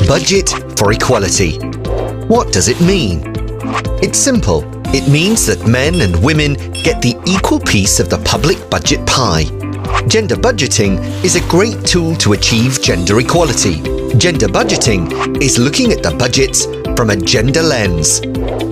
Budget for equality. What does it mean? It's simple. It means that men and women get the equal piece of the public budget pie. Gender budgeting is a great tool to achieve gender equality. Gender budgeting is looking at the budgets from a gender lens,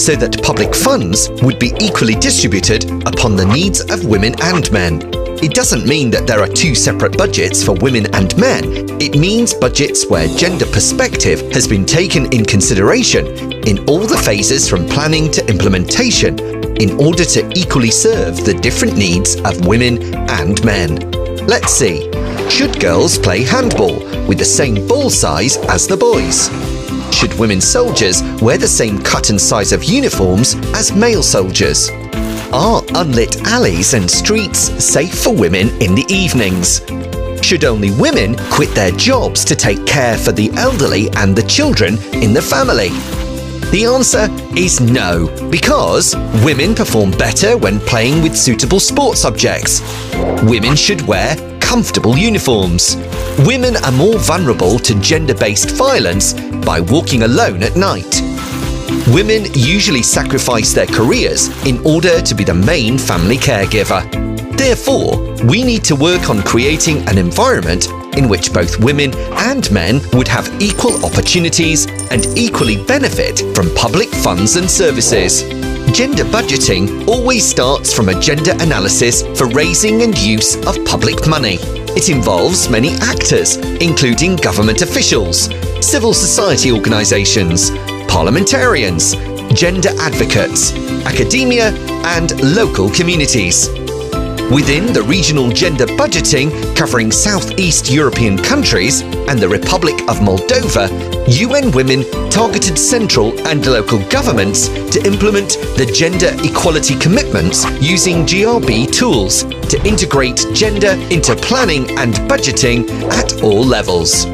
so that public funds would be equally distributed upon the needs of women and men. It doesn't mean that there are two separate budgets for women and men. It means budgets where gender perspective has been taken in consideration in all the phases from planning to implementation in order to equally serve the different needs of women and men. Let's see. Should girls play handball with the same ball size as the boys? Should women soldiers wear the same cut and size of uniforms as male soldiers? Are unlit alleys and streets safe for women in the evenings? Should only women quit their jobs to take care for the elderly and the children in the family? The answer is no, because women perform better when playing with suitable sports objects. Women should wear comfortable uniforms. Women are more vulnerable to gender-based violence by walking alone at night. Women usually sacrifice their careers in order to be the main family caregiver. Therefore, we need to work on creating an environment in which both women and men would have equal opportunities and equally benefit from public funds and services. Gender budgeting always starts from a gender analysis for raising and use of public money. It involves many actors, including government officials, civil society organisations, parliamentarians, gender advocates, academia, and local communities. Within the regional gender budgeting covering Southeast European countries and the Republic of Moldova, UN Women targeted central and local governments to implement the gender equality commitments using GRB tools to integrate gender into planning and budgeting at all levels.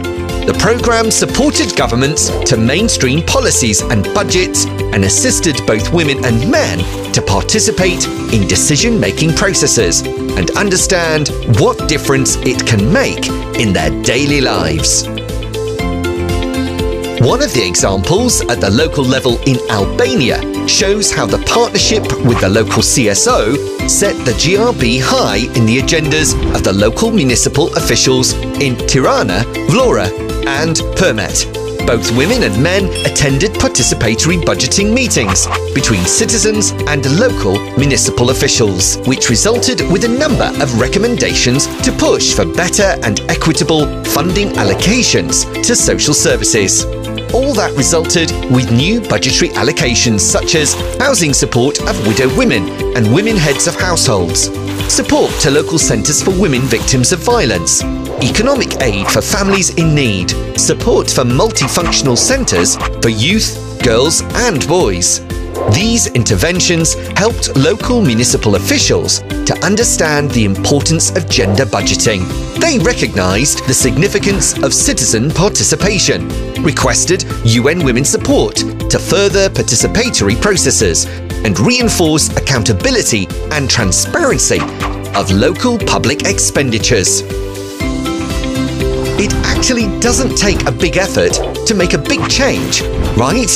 The programme supported governments to mainstream policies and budgets and assisted both women and men to participate in decision-making processes and understand what difference it can make in their daily lives. One of the examples at the local level in Albania shows how the partnership with the local CSO set the GRB high in the agendas of the local municipal officials in Tirana, Vlora, and Permet. Both women and men attended participatory budgeting meetings between citizens and local municipal officials, which resulted with a number of recommendations to push for better and equitable funding allocations to social services. All that resulted with new budgetary allocations such as housing support of widowed women and women heads of households, support to local centres for women victims of violence, economic aid for families in need, support for multifunctional centres for youth, girls and boys. These interventions helped local municipal officials to understand the importance of gender budgeting. They recognised the significance of citizen participation, requested UN Women support to further participatory processes, and reinforced accountability and transparency of local public expenditures. It actually doesn't take a big effort to make a big change, right?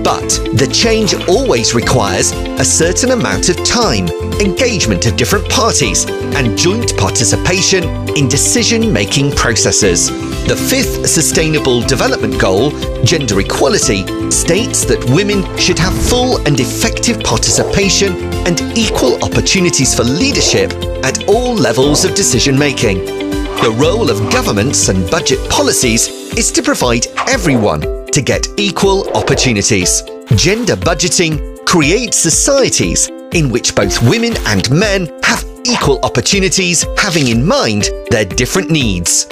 But the change always requires a certain amount of time, engagement of different parties, and joint participation in decision-making processes. The fifth Sustainable Development Goal, gender equality, states that women should have full and effective participation and equal opportunities for leadership at all levels of decision-making. The role of governments and budget policies is to provide everyone to get equal opportunities. Gender budgeting creates societies in which both women and men have equal opportunities, having in mind their different needs.